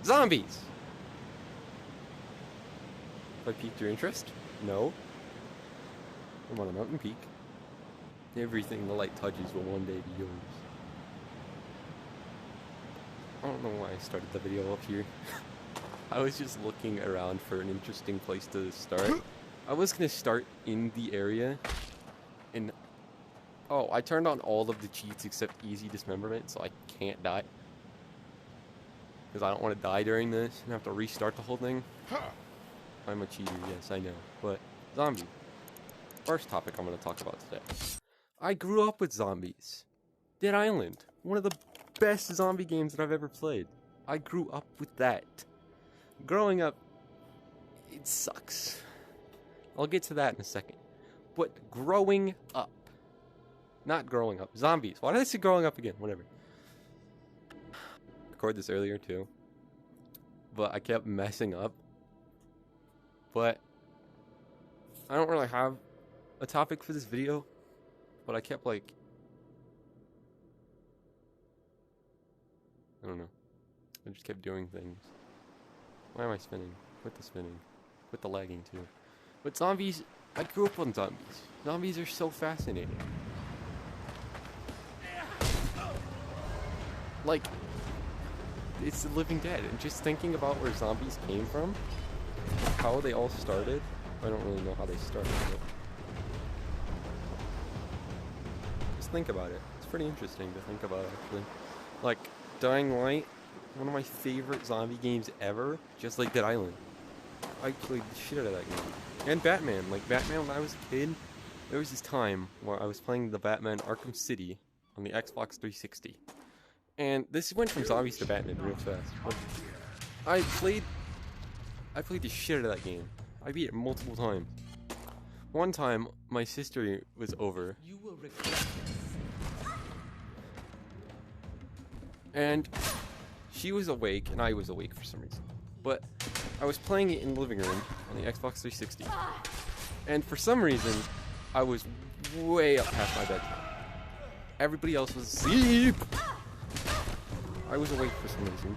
Zombies! Have I piqued your interest? No. I'm on a mountain peak. Everything the light touches will one day be yours. I don't know why I started the video up here. I was just looking around for an interesting place to start. I was gonna start in the area, and oh, I turned on all of the cheats except easy dismemberment, so I can't die. Because I don't want to die during this and have to restart the whole thing. I'm a cheater, yes, I know. But, zombie. First topic I'm going to talk about today. I grew up with zombies. Dead Island, one of the best zombie games that I've ever played. I grew up with that. Growing up, it sucks. I'll get to that in a second. But growing up. Not growing up. Zombies. Why did I say growing up again? Whatever. Recorded this earlier too. But I kept messing up. But I don't really have a topic for this video. But I kept like... I don't know. I just kept doing things. Why am I spinning? Quit the spinning. Quit the lagging too. But zombies... I grew up on zombies. Zombies are so fascinating. Like... It's The Living Dead, and just thinking about where zombies came from, how they all started. I don't really know how they started, but just think about it. It's pretty interesting to think about, actually. Like, Dying Light, one of my favorite zombie games ever, just like Dead Island. I played the shit out of that game. And Batman. Like, Batman, when I was a kid, there was this time where I was playing the Batman Arkham City on the Xbox 360. And this went from zombies to Batman real fast. But I played the shit out of that game. I beat it multiple times. One time, my sister was over. You will regret this. And she was awake, and I was awake for some reason. But I was playing it in the living room on the Xbox 360. And for some reason, I was way up past my bedtime. Everybody else was asleep. I was awake for some reason.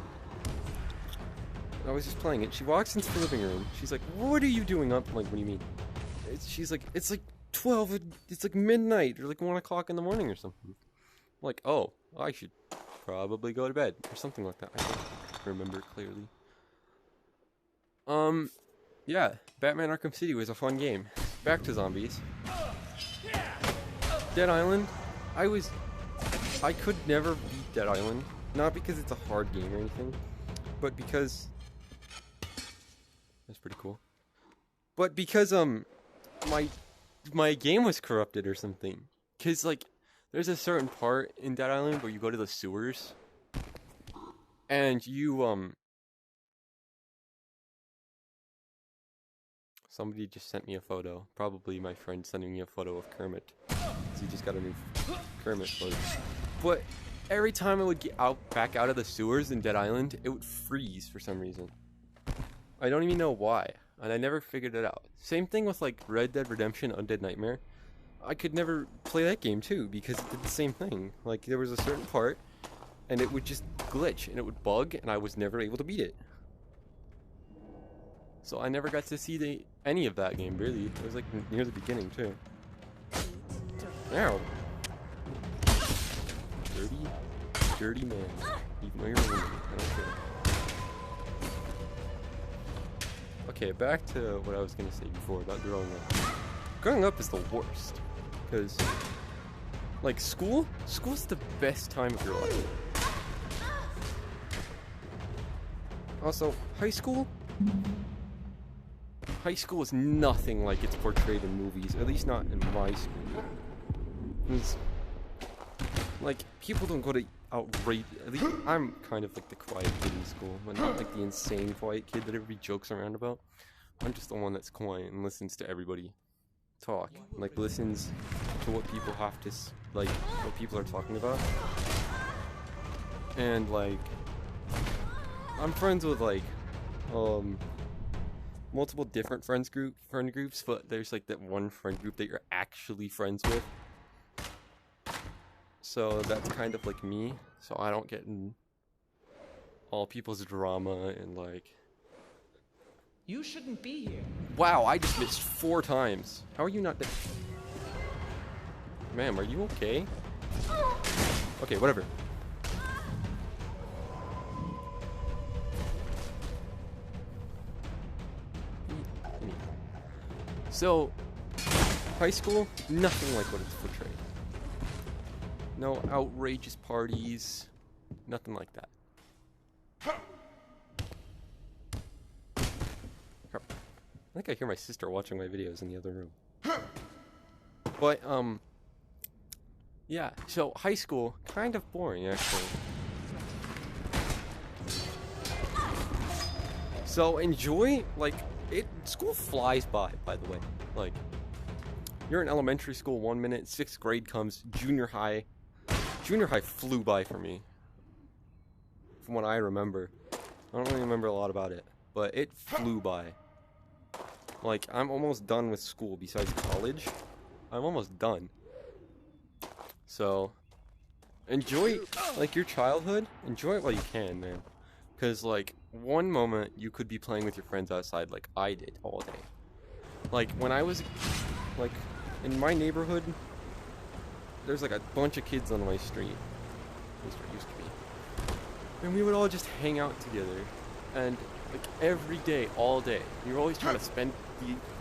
I was just playing it. She walks into the living room. She's like, "What are you doing up?" I'm like, "What do you mean?" She's like, "It's like 12, it's like midnight, or like 1 o'clock in the morning or something." I'm like, "Oh, I should probably go to bed," or something like that. I don't remember clearly. Yeah, Batman Arkham City was a fun game. Back to zombies. Dead Island, I could never beat Dead Island. Not because it's a hard game or anything, but because... That's pretty cool. But because, my game was corrupted or something. Cause, like, there's a certain part in Dead Island where you go to the sewers, and you, somebody just sent me a photo. Probably my friend sending me a photo of Kermit. Cause he just got a new Kermit photo. But every time I would get back out of the sewers in Dead Island, it would freeze for some reason. I don't even know why, and I never figured it out. Same thing with like Red Dead Redemption Undead Nightmare. I could never play that game too because it did the same thing. Like there was a certain part, and it would just glitch and it would bug, and I was never able to beat it. So I never got to see any of that game really. It was like near the beginning too. Ow. Dirty man. Even though you're a woman, I don't care. Okay, back to what I was gonna say before about growing up. Growing up is the worst. Because, like, school's the best time of your life. Also, high school is nothing like it's portrayed in movies, at least not in my school. Because, like, people don't go to outrage. At least I'm kind of like the quiet kid in school, but not like the insane quiet kid that everybody jokes around about. I'm just the one that's quiet and listens to everybody talk. Like, listens to what people have to, like, what people are talking about. And, like, I'm friends with, like, multiple different friend groups, but there's, like, that one friend group that you're actually friends with. So that's kind of like me, so I don't get in all people's drama and like. You shouldn't be here. Wow, I just missed 4 times. How are you not dead? Ma'am, are you okay? Okay, whatever. So, high school, nothing like what it's portrayed. No outrageous parties, nothing like that. I think I hear my sister watching my videos in the other room. But, yeah, so high school, kind of boring, actually. So enjoy, like, school flies by the way. Like, you're in elementary school 1 minute, 6th grade comes, junior high. Junior high flew by for me. From what I remember. I don't really remember a lot about it, but it flew by. Like, I'm almost done with school besides college. I'm almost done. So, enjoy, like, your childhood. Enjoy it while you can, man. Because, like, one moment you could be playing with your friends outside like I did all day. Like, when I was, like, in my neighborhood, there's, like, a bunch of kids on my street. At least there used to be. And we would all just hang out together. And, like, every day, all day. We were always trying to spend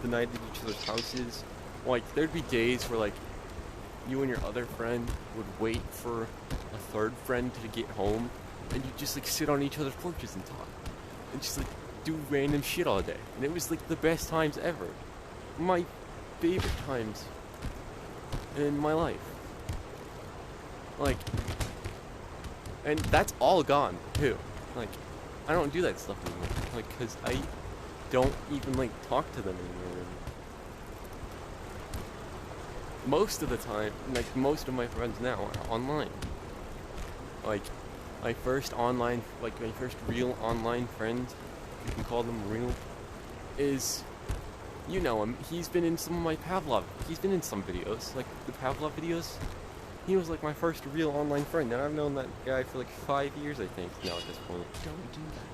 the night at each other's houses. Like, there'd be days where, like, you and your other friend would wait for a third friend to get home, and you'd just, like, sit on each other's porches and talk. And just, like, do random shit all day. And it was, like, the best times ever. My favorite times in my life. Like, and that's all gone, too. Like, I don't do that stuff anymore. Like, because I don't even, like, talk to them anymore. Most of the time, like, most of my friends now are online. Like, my first real online friend, you can call them real, is, you know him. He's been in some of my Pavlov. He's been in some videos, like the Pavlov videos. He was like my first real online friend, and I've known that guy for like 5 years, I think, now at this point. Don't do that.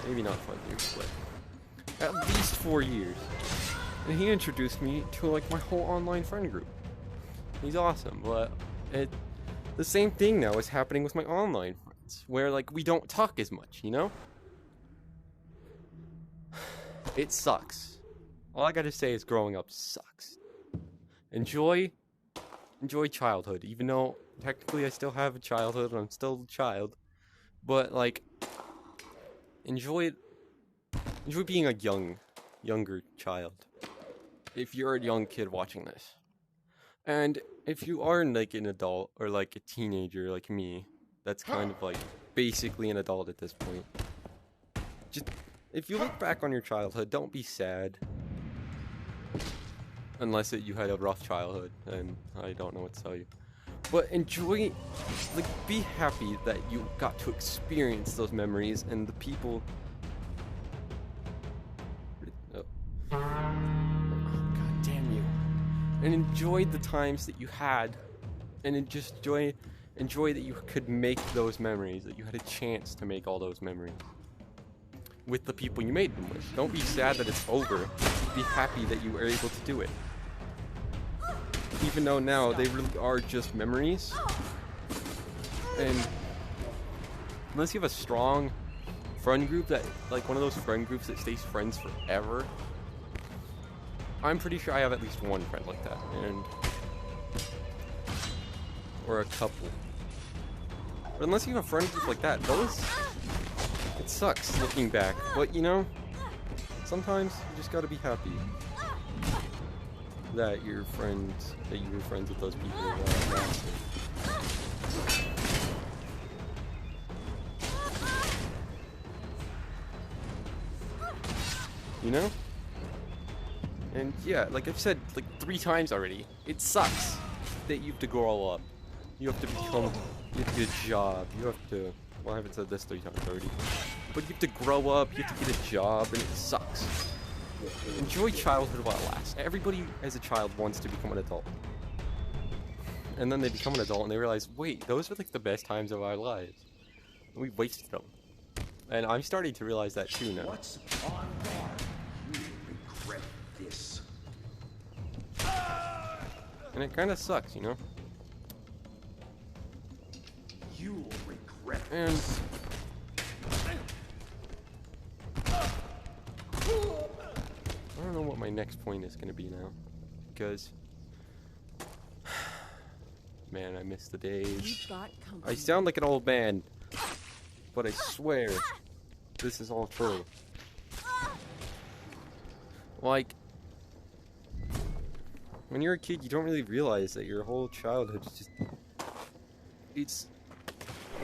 Maybe not 5 years, but at least 4 years. And he introduced me to like my whole online friend group. He's awesome, but the same thing now is happening with my online friends, where like we don't talk as much, you know? It sucks. All I gotta say is growing up sucks. Enjoy childhood, even though technically I still have a childhood and I'm still a child. But like, enjoy being a younger child. If you're a young kid watching this. And if you are like an adult or like a teenager like me, that's kind of like basically an adult at this point. Just, if you look back on your childhood, don't be sad. Unless you had a rough childhood, and I don't know what to tell you. But enjoy, like, be happy that you got to experience those memories and the people. Oh. God damn you. And enjoy the times that you had, and just enjoy that you could make those memories, that you had a chance to make all those memories with the people you made them with. Don't be sad that it's over. Be happy that you were able to do it. Even though now they really are just memories. And unless you have a strong friend group that, like one of those friend groups that stays friends forever, I'm pretty sure I have at least one friend like that, or a couple. But unless you have a friend group like that, it sucks looking back. But you know, sometimes you just gotta be happy that you were friends with those people. You know? And yeah, like I've said like 3 times already, it sucks that you have to grow up. You have to get a job. You have to, well, I haven't said this 3 times already. But you have to grow up, you have to get a job, and it sucks. Enjoy childhood while it lasts. Everybody as a child wants to become an adult. And then they become an adult and they realize, wait, those are like the best times of our lives. We wasted them. And I'm starting to realize that too now. What's on guard? You will regret this. And it kind of sucks, you know? You will regret And this. I don't know what my next point is going to be now. Because, man, I miss the days. You've got company. I sound like an old man, but I swear, this is all true. Like, when you're a kid, you don't really realize that your whole childhood is just... It's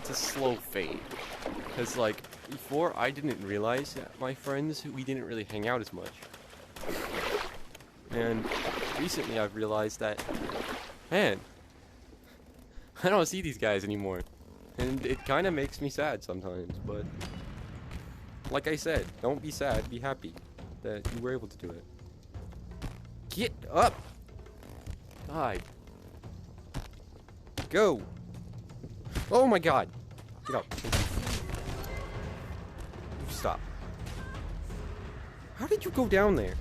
a slow fade. Because, like, before, I didn't realize that my friends, we didn't really hang out as much. And recently I've realized that, man, I don't see these guys anymore. And it kind of makes me sad sometimes, but like I said, don't be sad, be happy that you were able to do it. Get up! God. Go! Oh my god! Get up. You stop. How did you go down there?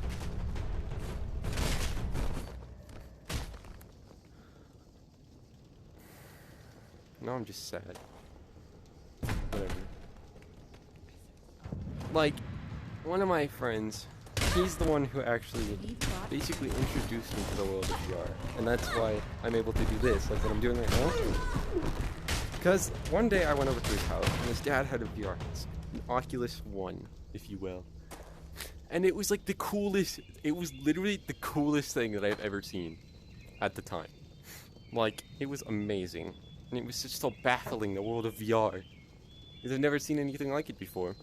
Now I'm just sad. Whatever. Like, one of my friends, he's the one who actually You've got basically introduced me to the world of VR. And that's why I'm able to do this, like what I'm doing right now. Because one day I went over to his house, and his dad had a VR, an Oculus One, if you will. And it was like the coolest, it was literally the coolest thing that I've ever seen at the time. Like, it was amazing. And it was just so baffling, the world of VR. Because I've never seen anything like it before.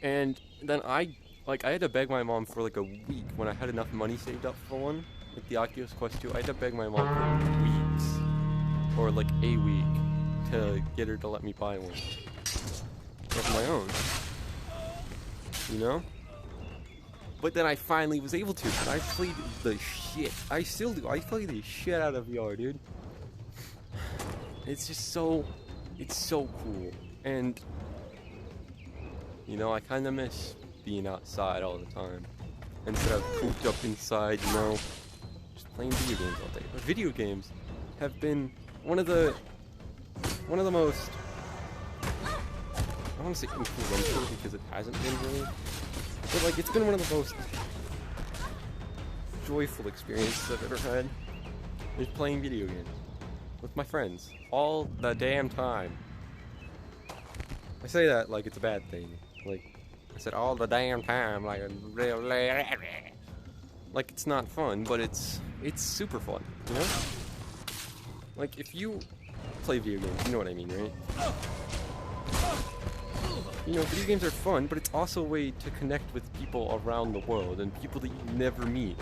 And then I had to beg my mom for like a week when I had enough money saved up for one. Like the Oculus Quest 2, I had to beg my mom for weeks. Or like a week to get her to let me buy one. Of my own. You know? But then I finally was able to, and I played the shit. I still do. I play the shit out of VR, dude. It's just so... It's so cool. And... You know, I kind of miss being outside all the time. Instead of cooped up inside, you know, just playing video games all day. But video games have been one of the most... I don't want to say influential because it hasn't been really. But like, it's been one of the most joyful experiences I've ever had. Is playing video games with my friends all the damn time. I say that like it's a bad thing. Like I said all the damn time, like it's not fun, but it's super fun, you know? Like if you play video games, you know what I mean, right? You know, video games are fun, but it's also a way to connect with people around the world and people that you never meet.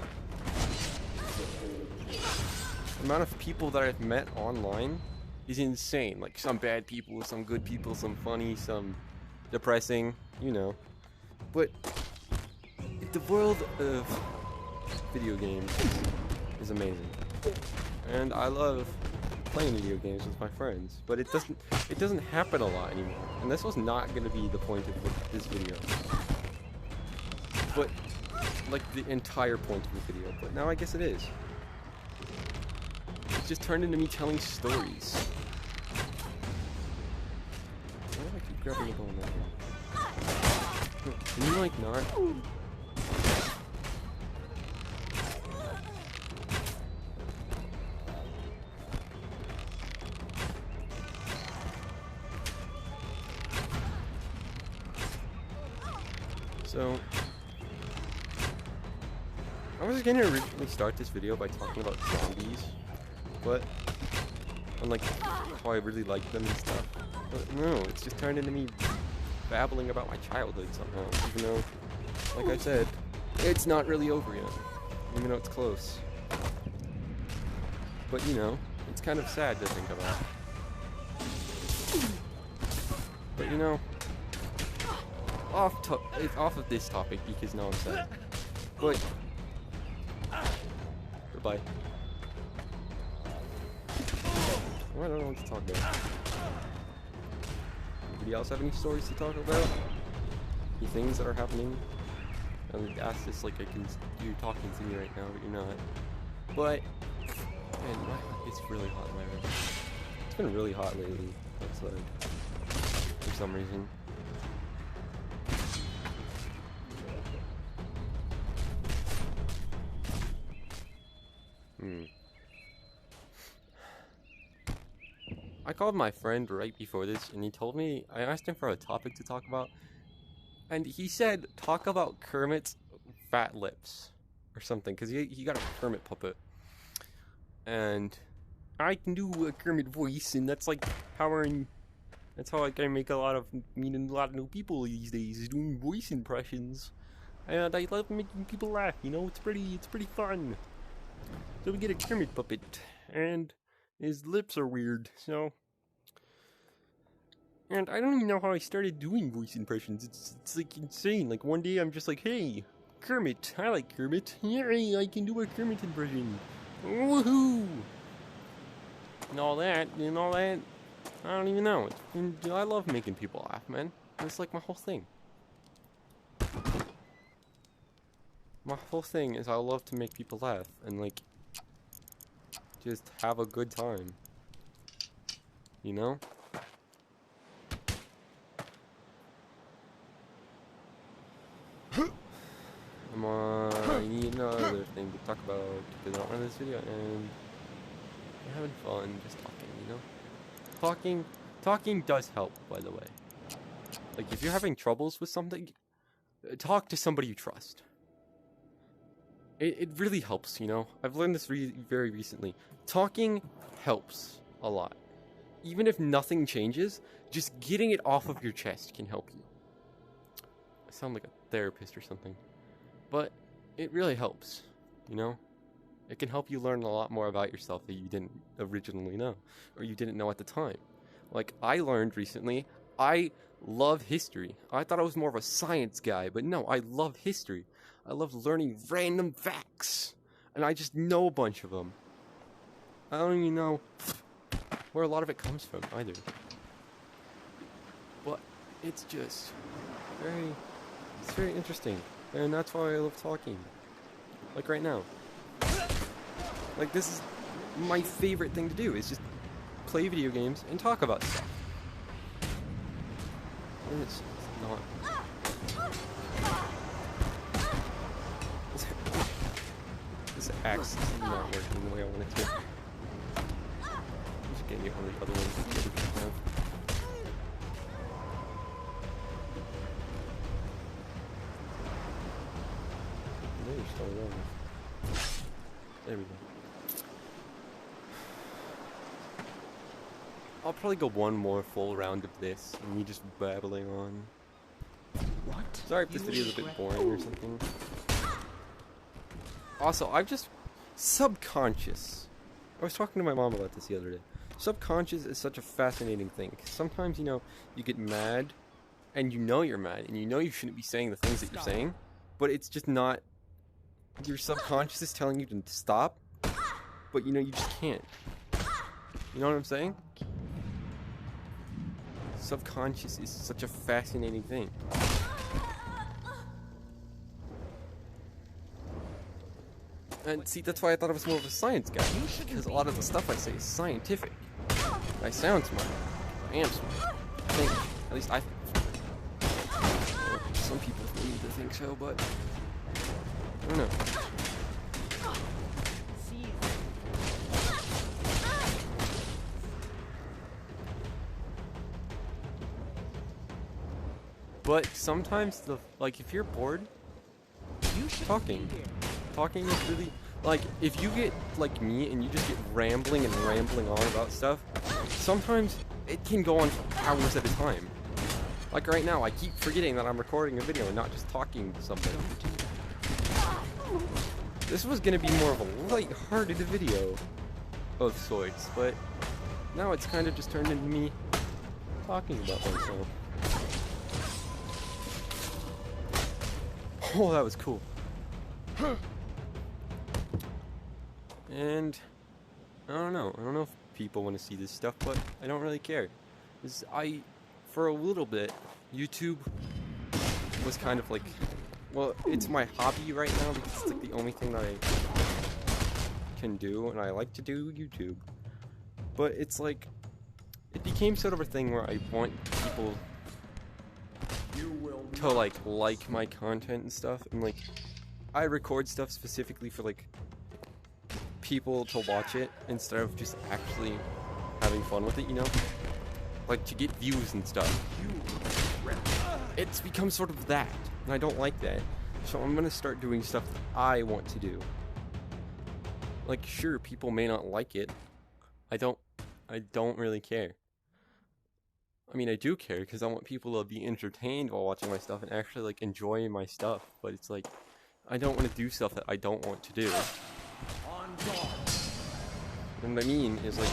The amount of people that I've met online is insane. Like some bad people, some good people, some funny, some depressing, you know. But the world of video games is amazing. And I love playing video games with my friends, but it doesn't happen a lot anymore. And this was not going to be the point of this video. But like the entire point of the video, but now I guess it is. It just turned into me telling stories. Why do I keep grabbing the ball now? Can you like not? So, I was gonna originally start this video by talking about zombies, but and like how I really like them and stuff. But no, it's just turned into me babbling about my childhood somehow, even though, like I said, it's not really over yet, even though it's close. But you know, it's kind of sad to think about. But you know, off of this topic because now I'm sad. But goodbye. I don't know what to talk about. Anybody else have any stories to talk about? Any things that are happening? I would ask this like I can you're talking to me right now, but you're not. But man, it's really hot in my room. It's been really hot lately outside for some reason. I called my friend right before this, and he told me, I asked him for a topic to talk about, and he said, talk about Kermit's fat lips, or something, because he got a Kermit puppet, and I can do a Kermit voice, and that's like that's how I can make a lot of new people these days, doing voice impressions, and I love making people laugh, you know, it's pretty fun. So we get a Kermit puppet, and his lips are weird, so... And I don't even know how I started doing voice impressions. It's like insane. Like one day I'm just like, hey, Kermit, I like Kermit. Yay, I can do a Kermit impression. Woohoo! And all that. I don't even know. I love making people laugh, man. It's like my whole thing. My whole thing is I love to make people laugh and like just have a good time. You know? I need another thing to talk about because I don't run this video and I'm having fun just talking, you know? Talking does help, by the way. Like if you're having troubles with something, talk to somebody you trust. It really helps, you know? I've learned this very recently. Talking helps a lot. Even if nothing changes, just getting it off of your chest can help you. I sound like a therapist or something. But it really helps, you know? It can help you learn a lot more about yourself that you didn't originally know, or you didn't know at the time. Like, I learned recently, I love history. I thought I was more of a science guy, but no, I love history. I love learning random facts, and I just know a bunch of them. I don't even know where a lot of it comes from, either. But it's just it's very interesting. And that's why I love talking. Like right now. Like this is my favorite thing to do, is just play video games and talk about stuff. And it's not... This axe is not working the way I want it to. I'm just getting it on the other ones that the other people have. There we go. I'll probably go one more full round of this, and me just babbling on. What? Sorry if this video is a bit boring or something. Also, I've just... Subconscious. I was talking to my mom about this the other day. Subconscious is such a fascinating thing. 'Cause sometimes, you know, you get mad, and you know you're mad, and you know you shouldn't be saying the things that you're saying, but it's just not... Your subconscious is telling you to stop, but you know you just can't. You know what I'm saying? Subconscious is such a fascinating thing. And see, that's why I thought I was more of a science guy, because a lot of the stuff I say is scientific. I sound smart. I am smart. I think. At least I think. Well, some people need to think so, but... I don't know. But sometimes like if you're bored, talking is really like if you get like me and you just get rambling on about stuff, sometimes it can go on for hours at a time. Like right now, I keep forgetting that I'm recording a video and not just talking to somebody. This was gonna be more of a light-hearted video of sorts, but now it's kind of just turned into me talking about myself. Oh, that was cool. And I don't know if people want to see this stuff, but I don't really care. 'Cause for a little bit, YouTube was kind of like, well, it's my hobby right now because it's like the only thing that I can do, and I like to do YouTube. But it's like, it became sort of a thing where I want people to like my content and stuff, and like, I record stuff specifically for like people to watch it instead of just actually having fun with it, you know? Like to get views and stuff. It's become sort of that, and I don't like that. So I'm gonna start doing stuff that I want to do. Like, sure, people may not like it. I don't really care. I mean, I do care because I want people to be entertained while watching my stuff and actually like enjoy my stuff. But it's like, I don't want to do stuff that I don't want to do. And what I mean is like,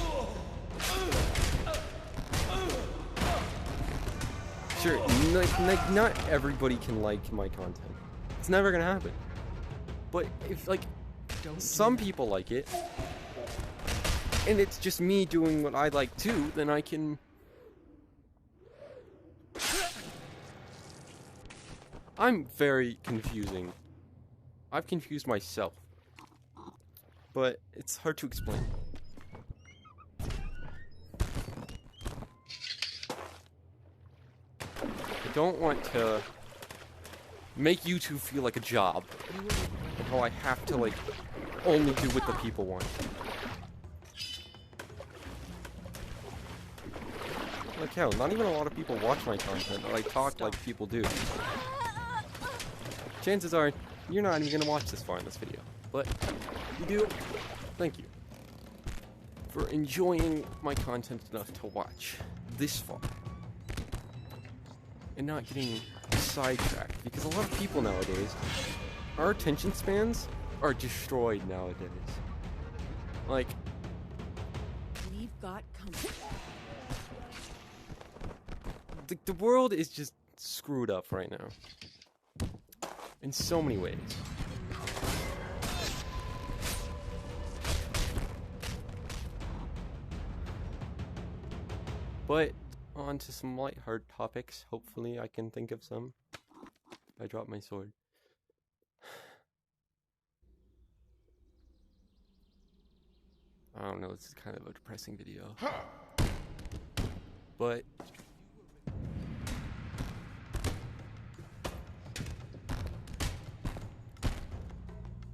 sure, like not everybody can like my content. It's never gonna happen. But if like some people like it, and it's just me doing what I like too, then I can. I'm very confusing. I've confused myself. But it's hard to explain. I don't want to make YouTube feel like a job. And how I have to like only do what the people want. Like hell, not even a lot of people watch my content, but I talk like people do. Chances are, you're not even gonna watch this far in this video. But you do, thank you for enjoying my content enough to watch this far. And not getting sidetracked, because a lot of people nowadays, our attention spans are destroyed nowadays. Like, We've got company. the world is just screwed up right now. In so many ways. But on to some lighthearted topics. Hopefully I can think of some. I dropped my sword. I don't know, this is kind of a depressing video. But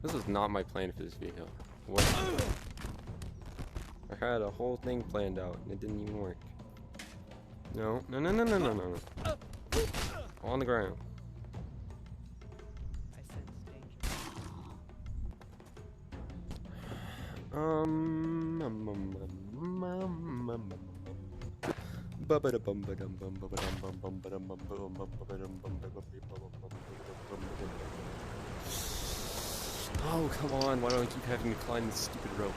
this was not my plan for this video. What? I had a whole thing planned out and it didn't even work. No. On the ground. I sense danger. Oh, come on, why do I keep having to climb this stupid rope?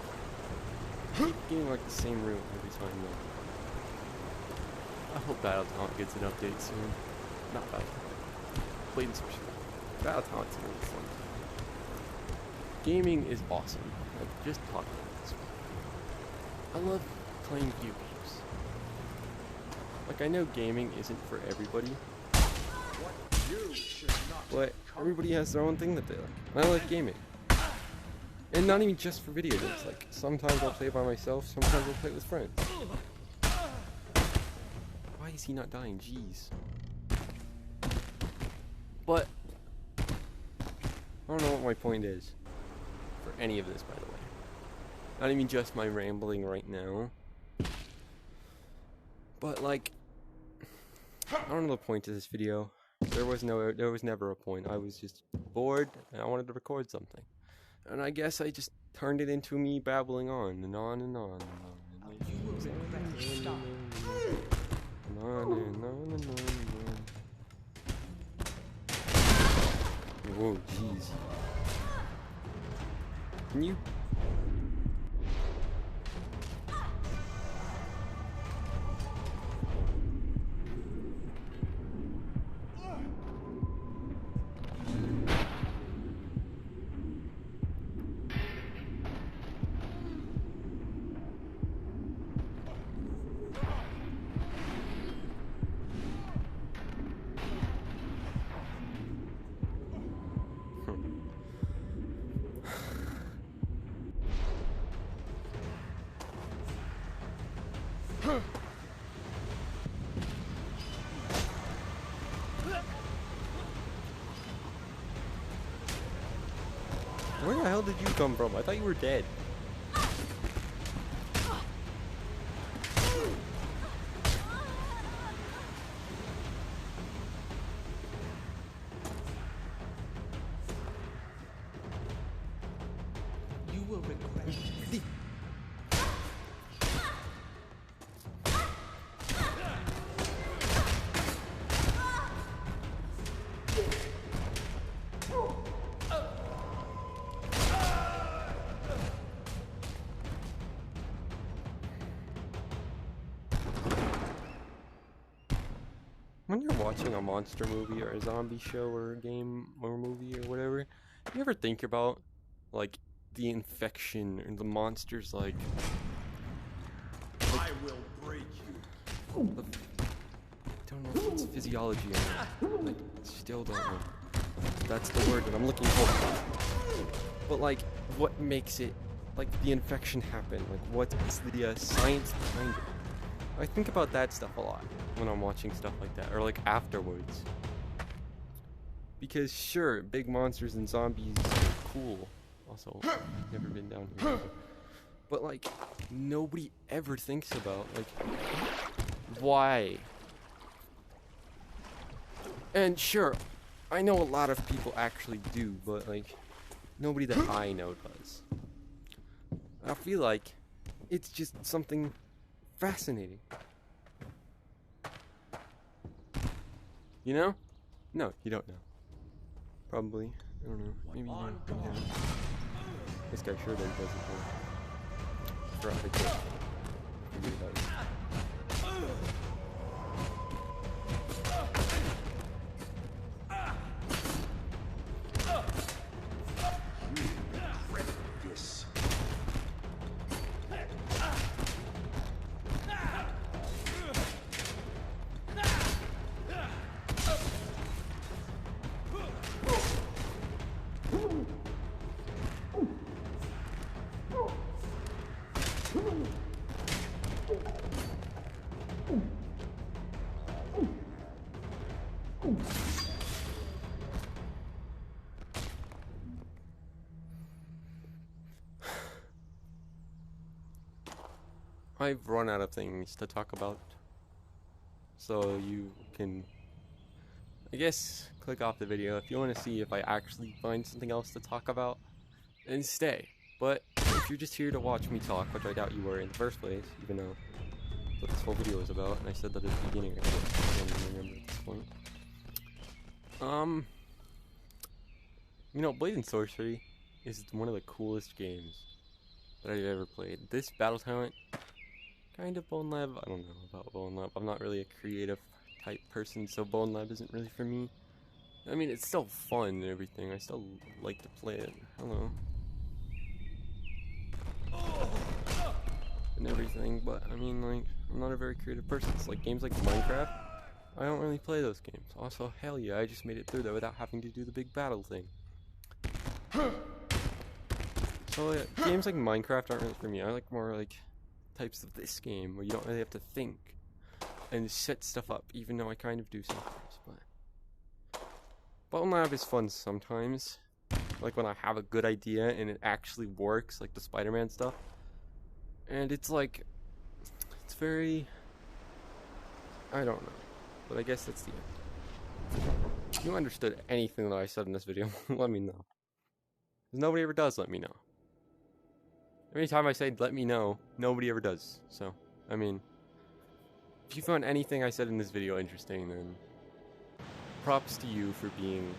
I keep getting like the same route every time though. I hope Battletaunt gets an update soon. Not Battletaunt. Blade Switch. Battletaunt's really fun. Gaming is awesome. Like, just talking about this. I love playing video games. Like, I know gaming isn't for everybody. But everybody has their own thing that they like. And I like gaming. And not even just for video games. Like, sometimes I'll play by myself, sometimes I'll play with friends. Why is he not dying? Jeez. But I don't know what my point is for any of this, by the way. Not even just my rambling right now. But like, I don't know the point of this video. There was never a point. I was just bored and I wanted to record something. And I guess I just turned it into me babbling on and on and on and on. You will regret it. Stop. Whoa, jeez. Can you? Where the hell did you come from? I thought you were dead. You will regret this. When you're watching a monster movie or a zombie show or a game or movie or whatever, you ever think about like the infection or the monsters like I will break you. don't know if it's physiology or not. Like still don't know. That's the word that I'm looking for. But like what makes it like the infection happen? Like what's the science behind it? I think about that stuff a lot when I'm watching stuff like that, or like afterwards. Because sure, big monsters and zombies are cool. Also, I've never been down here. But like, nobody ever thinks about like, why? And sure, I know a lot of people actually do, but like, nobody that I know does. I feel like it's just something fascinating. You know? No, you don't know. Probably. I don't know. Maybe you know. Maybe you don't. This guy sure does it for. Forgot I did. Figured it out. Regret this. I've run out of things to talk about. So you can, I guess, click off the video if you want to see if I actually find something else to talk about, and stay. But if you're just here to watch me talk, which I doubt you were in the first place, even though that's what this whole video is about, and I said that at the beginning, I don't even remember at this point. You know, Blade and Sorcery is one of the coolest games that I've ever played. This Battle Talent, kind of Bone Lab. I don't know about Bone Lab. I'm not really a creative type person, so Bone Lab isn't really for me. I mean, it's still fun and everything. I still like to play it. Hello. And everything, but I mean, like, I'm not a very creative person. It's like games like Minecraft. I don't really play those games. Also, hell yeah, I just made it through there without having to do the big battle thing. So yeah, games like Minecraft aren't really for me. I like more like types of this game where you don't really have to think and set stuff up, even though I kind of do sometimes. But Bone Lab is fun sometimes, like when I have a good idea and it actually works, like the Spider-Man stuff. And it's like, it's very, I don't know, but I guess that's the end. If you understood anything that I said in this video, let me know. Because nobody ever does let me know. Every time I say let me know, nobody ever does. So, I mean, if you found anything I said in this video interesting, then props to you for being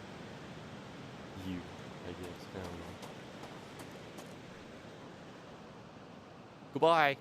you, I guess. I don't know. Goodbye.